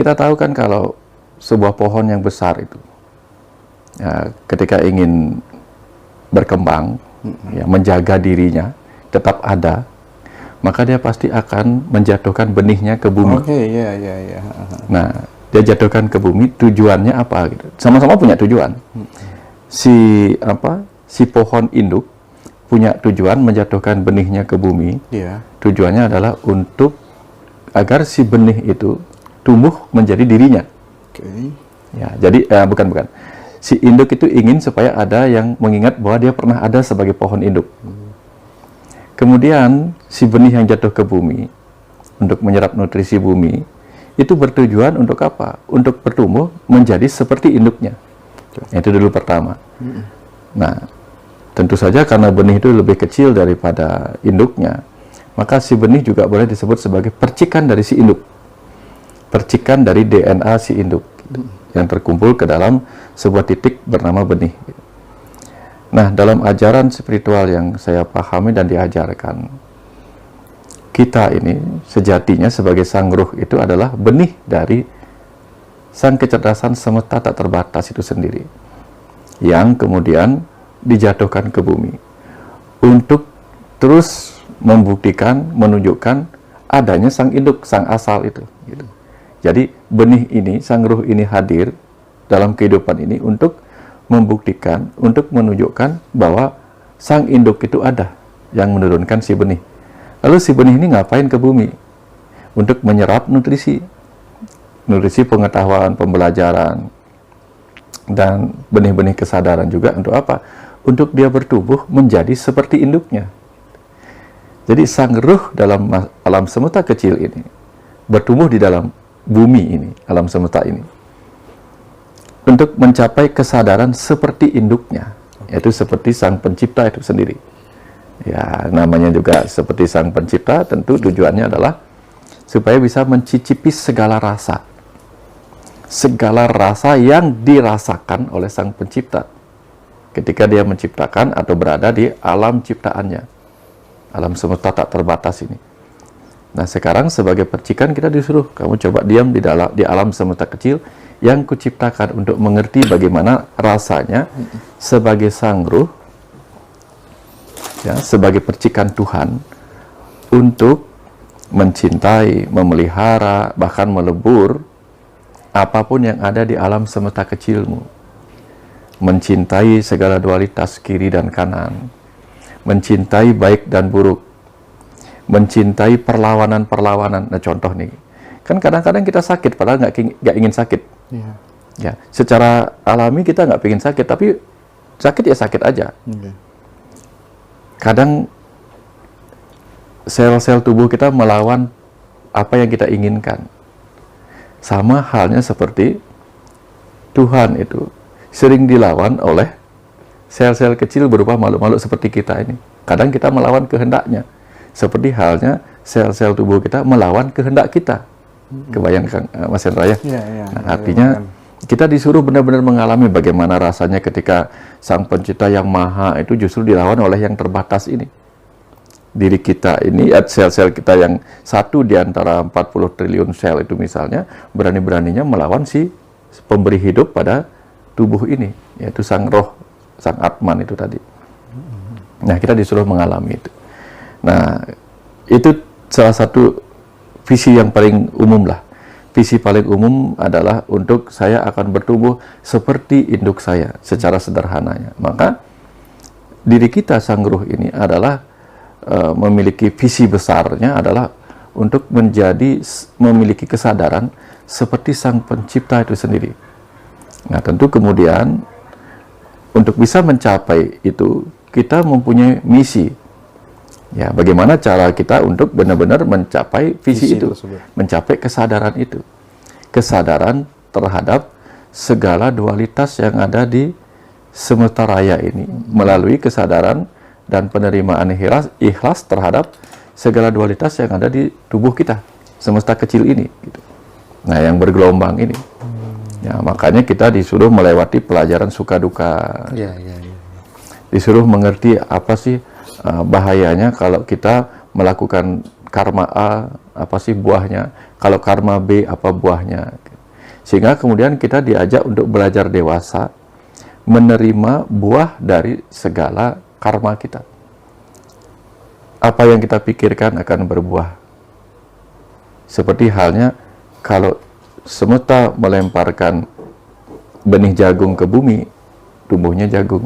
kita tahu kan kalau sebuah pohon yang besar itu, ya, ketika ingin berkembang, ya, menjaga dirinya, tetap ada, maka dia pasti akan menjatuhkan benihnya ke bumi. Oke, iya. Nah, dia jatuhkan ke bumi, tujuannya apa? Gitu. Sama-sama punya tujuan. Si pohon induk punya tujuan menjatuhkan benihnya ke bumi. Iya. Tujuannya adalah untuk agar si benih itu tumbuh menjadi dirinya. Oke. Ya, jadi bukan. Si induk itu ingin supaya ada yang mengingat bahwa dia pernah ada sebagai pohon induk. Kemudian si benih yang jatuh ke bumi untuk menyerap nutrisi bumi itu bertujuan untuk apa? Untuk bertumbuh menjadi seperti induknya. Itu dulu pertama. Nah, tentu saja karena benih itu lebih kecil daripada induknya, maka si benih juga boleh disebut sebagai percikan dari si induk. Percikan dari DNA si induk yang terkumpul ke dalam sebuah titik bernama benih. Nah, dalam ajaran spiritual yang saya pahami dan diajarkan, kita ini sejatinya sebagai sang ruh itu adalah benih dari sang kecerdasan semesta tak terbatas itu sendiri, yang kemudian dijatuhkan ke bumi untuk terus membuktikan, menunjukkan adanya sang induk, sang asal itu. Gitu. Jadi benih ini, sang ruh ini hadir dalam kehidupan ini untuk membuktikan, untuk menunjukkan bahwa sang induk itu ada yang menurunkan si benih. Lalu si benih ini ngapain ke bumi? Untuk menyerap nutrisi pengetahuan, pembelajaran, dan benih-benih kesadaran juga untuk apa? Untuk dia bertumbuh menjadi seperti induknya. Jadi sang ruh dalam alam semesta kecil ini bertumbuh di dalam bumi ini, alam semesta ini, untuk mencapai kesadaran seperti induknya, yaitu seperti sang pencipta itu sendiri. Ya, namanya juga seperti sang pencipta, tentu tujuannya adalah supaya bisa mencicipi segala rasa yang dirasakan oleh sang pencipta ketika dia menciptakan atau berada di alam ciptaannya, alam semesta tak terbatas ini. Nah, sekarang sebagai percikan kita disuruh, kamu coba diam di alam semesta kecil yang kuciptakan untuk mengerti bagaimana rasanya sebagai sang ruh, ya, sebagai percikan Tuhan, untuk mencintai, memelihara, bahkan melebur apapun yang ada di alam semesta kecilmu. Mencintai segala dualitas kiri dan kanan, mencintai baik dan buruk, mencintai perlawanan-perlawanan. Nah, contoh nih, kan kadang-kadang kita sakit padahal nggak ingin sakit. Ya, secara alami kita nggak ingin sakit, tapi sakit ya sakit aja. Kadang sel-sel tubuh kita melawan apa yang kita inginkan. Sama halnya seperti Tuhan itu sering dilawan oleh sel-sel kecil berupa makhluk-makhluk seperti kita ini. Kadang kita melawan kehendaknya. Seperti halnya sel-sel tubuh kita melawan kehendak kita. Kebayangkan, Mas Hendra ya? Nah, artinya kita disuruh benar-benar mengalami bagaimana rasanya ketika sang pencipta yang maha itu justru dilawan oleh yang terbatas ini. Diri kita ini, sel-sel kita yang satu di antara 40 triliun sel itu misalnya, berani-beraninya melawan si pemberi hidup pada tubuh ini, yaitu sang roh, sang Atman itu tadi. Nah, kita disuruh mengalami itu. Nah, itu salah satu visi yang paling umum lah. Visi paling umum adalah untuk saya akan bertumbuh seperti induk saya, secara sederhananya. Maka diri kita, sang ruh ini adalah memiliki visi besarnya adalah untuk memiliki kesadaran seperti sang pencipta itu sendiri. Nah, tentu kemudian untuk bisa mencapai itu, kita mempunyai misi. Ya, bagaimana cara kita untuk benar-benar mencapai visi itu, mencapai kesadaran itu. Kesadaran terhadap segala dualitas yang ada di semesta raya ini, melalui kesadaran dan penerimaan ikhlas terhadap segala dualitas yang ada di tubuh kita, semesta kecil ini. Gitu. Nah, yang bergelombang ini. Ya, makanya kita disuruh melewati pelajaran suka duka. Disuruh mengerti apa sih bahayanya kalau kita melakukan karma A, apa sih buahnya, kalau karma B, apa buahnya. Sehingga kemudian kita diajak untuk belajar dewasa, menerima buah dari segala karma kita. Apa yang kita pikirkan akan berbuah. Seperti halnya kalau semesta melemparkan benih jagung ke bumi, tumbuhnya jagung.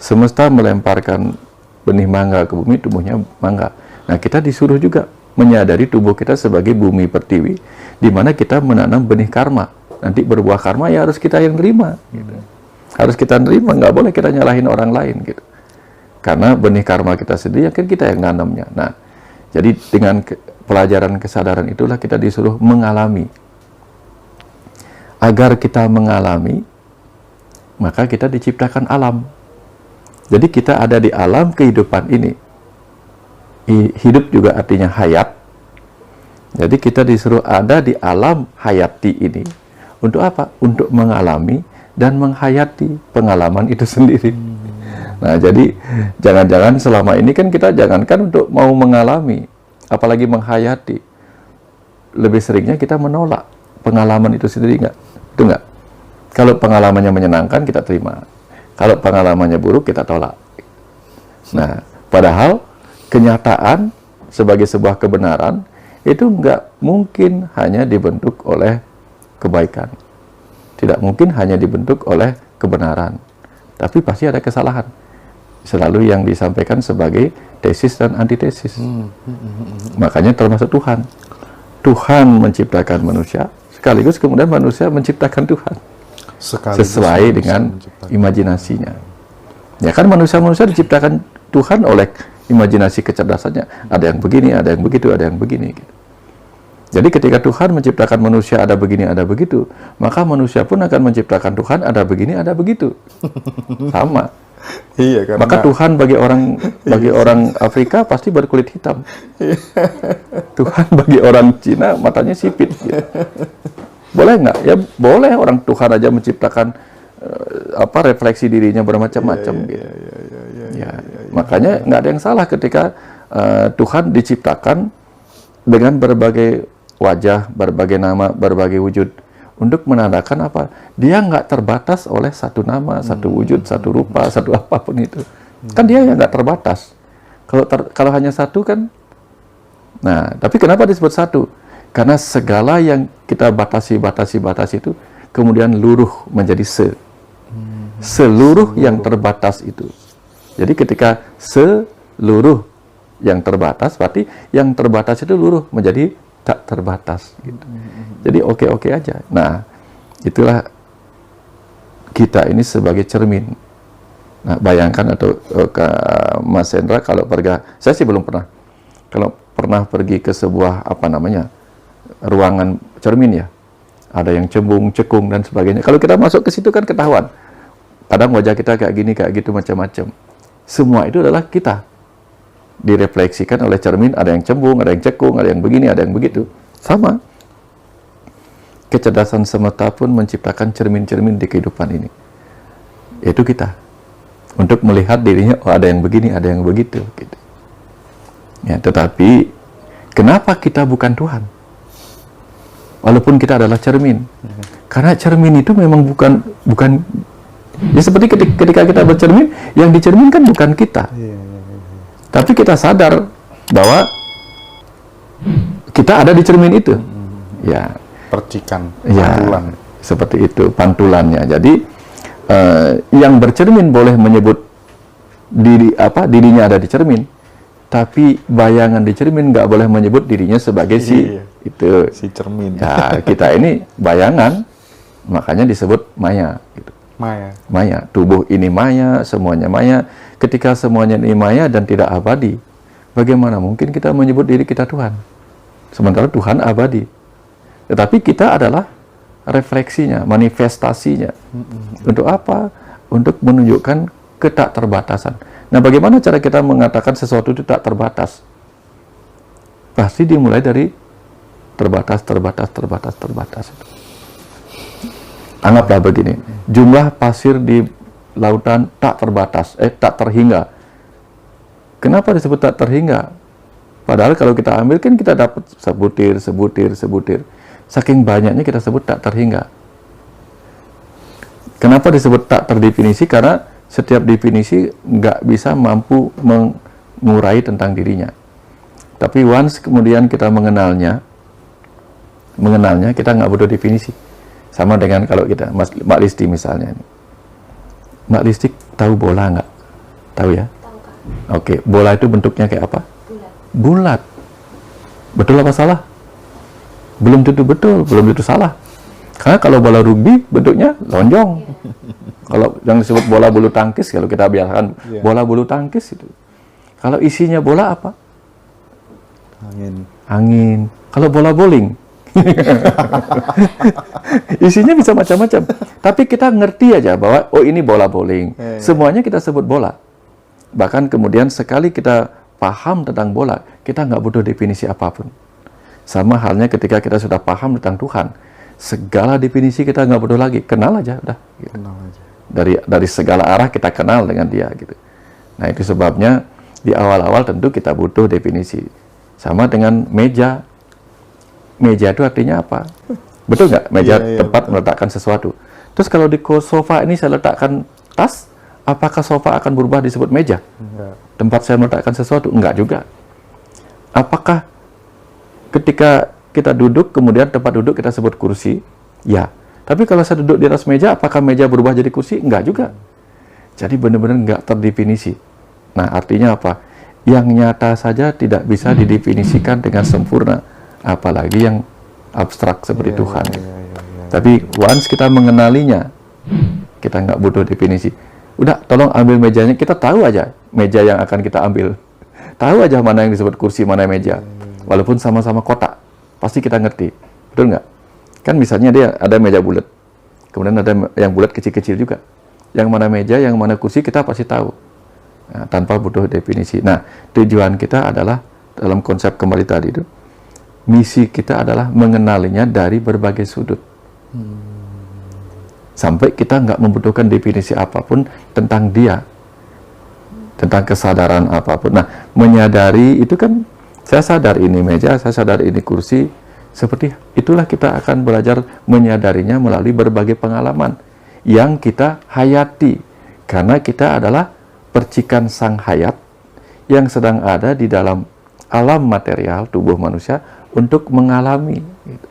Semesta melemparkan benih mangga ke bumi, tumbuhnya mangga. Nah, kita disuruh juga menyadari tubuh kita sebagai bumi pertiwi, di mana kita menanam benih karma. Nanti berbuah karma ya harus kita yang terima. Gitu. Harus kita terima, nggak boleh kita nyalahin orang lain. Gitu. Karena benih karma kita sendiri, kan kita yang nanamnya. Nah, jadi dengan pelajaran kesadaran itulah kita disuruh mengalami. Agar kita mengalami, maka kita diciptakan alam. Jadi kita ada di alam kehidupan ini. Hidup juga artinya hayat. Jadi kita disuruh ada di alam hayati ini. Untuk apa? Untuk mengalami dan menghayati pengalaman itu sendiri. Nah, jadi jangan-jangan selama ini kan kita jangankan untuk mau mengalami, apalagi menghayati. Lebih seringnya kita menolak pengalaman itu sendiri, enggak? Itu enggak? Kalau pengalamannya menyenangkan, kita terima. Kalau pengalamannya buruk, kita tolak. Nah, padahal kenyataan sebagai sebuah kebenaran itu enggak mungkin hanya dibentuk oleh kebaikan. Tidak mungkin hanya dibentuk oleh kebenaran. Tapi pasti ada kesalahan. Selalu yang disampaikan sebagai tesis dan antitesis. Makanya termasuk Tuhan. Tuhan menciptakan manusia, sekaligus kemudian manusia menciptakan Tuhan. Sesuai dengan imajinasinya. Ya kan manusia-manusia diciptakan Tuhan oleh imajinasi kecerdasannya. Ada yang begini, ada yang begitu, ada yang begini. Gitu. Jadi ketika Tuhan menciptakan manusia ada begini, ada begitu, maka manusia pun akan menciptakan Tuhan ada begini, ada begitu. Sama. Iya, karena maka Tuhan bagi orang Afrika pasti berkulit hitam. Tuhan bagi orang Cina matanya sipit. Gitu. Boleh nggak? Ya boleh, orang Tuhan aja menciptakan refleksi dirinya bermacam-macam. Gitu. Makanya nggak ada yang salah ketika Tuhan diciptakan dengan berbagai wajah, berbagai nama, berbagai wujud. Untuk menandakan apa? Dia nggak terbatas oleh satu nama, satu wujud, satu rupa, satu apapun itu. Kan dia yang nggak terbatas. Kalau hanya satu kan. Nah, tapi kenapa disebut satu? Karena segala yang kita batasi itu kemudian luruh menjadi seluruh yang terbatas itu. Jadi ketika seluruh yang terbatas, berarti yang terbatas itu luruh menjadi tak terbatas gitu. Jadi oke-oke aja. Nah, itulah kita ini sebagai cermin. Nah, bayangkan atau Mas Hendra kalau pergi, saya sih belum pernah. Kalau pernah pergi ke sebuah ruangan cermin ya, ada yang cembung, cekung dan sebagainya. Kalau kita masuk ke situ kan ketahuan. Kadang wajah kita kayak gini, kayak gitu, macam-macam. Semua itu adalah kita. Direfleksikan oleh cermin, ada yang cembung, ada yang cekung, ada yang begini, ada yang begitu. Sama. Kecerdasan semesta pun menciptakan cermin-cermin di kehidupan ini. Itu kita. Untuk melihat dirinya, oh ada yang begini, ada yang begitu. Gitu. Ya, tetapi, kenapa kita bukan Tuhan? Walaupun kita adalah cermin. Karena cermin itu memang bukan ya seperti ketika kita bercermin, yang dicerminkan bukan kita. Tapi kita sadar bahwa kita ada di cermin itu. Ya. Percikan, pantulan. Ya, seperti itu pantulannya. Jadi yang bercermin boleh menyebut dirinya ada di cermin, tapi bayangan di cermin nggak boleh menyebut dirinya sebagai si cermin. Ya, kita ini bayangan, makanya disebut maya. Gitu. Maya. Tubuh ini maya, semuanya maya. Ketika semuanya ini maya dan tidak abadi, bagaimana mungkin kita menyebut diri kita Tuhan? Sementara Tuhan abadi. Tetapi kita adalah refleksinya, manifestasinya. Untuk apa? Untuk menunjukkan ketakterbatasan. Nah, bagaimana cara kita mengatakan sesuatu itu tak terbatas? Pasti dimulai dari terbatas. Anggaplah begini, jumlah pasir di lautan tak terbatas, tak terhingga. Kenapa disebut tak terhingga? Padahal kalau kita ambil kan kita dapat sebutir. Saking banyaknya kita sebut tak terhingga. Kenapa disebut tak terdefinisi? Karena setiap definisi nggak bisa mampu mengurai tentang dirinya. Tapi once kemudian kita mengenalnya kita nggak butuh definisi. Sama dengan kalau kita, Mbak Listi misalnya. Mbak Listi tahu bola nggak? Tahu ya? Tahu, Kak. Oke, bola itu bentuknya kayak apa? Bulat. Bulat. Betul apa salah? Belum tentu betul, belum tentu salah. Karena kalau bola rugby bentuknya lonjong. Kalau yang disebut bola bulu tangkis, kalau kita biarkan bola bulu tangkis itu. Kalau isinya bola apa? Angin. Kalau bola bowling, isinya bisa macam-macam. Tapi kita ngerti aja bahwa oh ini bola bowling. Semuanya kita sebut bola. Bahkan kemudian sekali kita paham tentang bola, kita nggak butuh definisi apapun. Sama halnya ketika kita sudah paham tentang Tuhan, segala definisi kita nggak butuh lagi, kenal aja, udah. Gitu. Kenal aja. Dari segala arah kita kenal dengan dia, gitu. Nah itu sebabnya di awal-awal tentu kita butuh definisi. Sama dengan meja. Meja itu artinya apa? Betul nggak? Meja tempat meletakkan sesuatu. Terus kalau di sofa ini saya letakkan tas, apakah sofa akan berubah disebut meja? Enggak. Tempat saya meletakkan sesuatu? Enggak juga. Apakah ketika kita duduk, kemudian tempat duduk kita sebut kursi? Ya. Tapi kalau saya duduk di atas meja, apakah meja berubah jadi kursi? Enggak juga. Jadi benar-benar enggak terdefinisi. Nah, artinya apa? Yang nyata saja tidak bisa didefinisikan dengan sempurna. Apalagi yang abstrak seperti Tuhan. Tapi once kita mengenalinya, kita nggak butuh definisi. Udah, tolong ambil mejanya. Kita tahu aja meja yang akan kita ambil. Tahu aja mana yang disebut kursi, mana meja. Walaupun sama-sama kotak, pasti kita ngerti. Betul nggak? Kan misalnya dia ada meja bulat, kemudian ada yang bulat kecil-kecil juga. Yang mana meja, yang mana kursi kita pasti tahu. Nah, tanpa butuh definisi. Nah, tujuan kita adalah dalam konsep kembali tadi itu, misi kita adalah mengenalinya dari berbagai sudut. Sampai kita nggak membutuhkan definisi apapun tentang dia, tentang kesadaran apapun. Nah, menyadari itu kan, saya sadar ini meja, saya sadar ini kursi. Seperti itulah kita akan belajar menyadarinya melalui berbagai pengalaman yang kita hayati. Karena kita adalah percikan sang hayat yang sedang ada di dalam alam material tubuh manusia untuk mengalami. Gitu.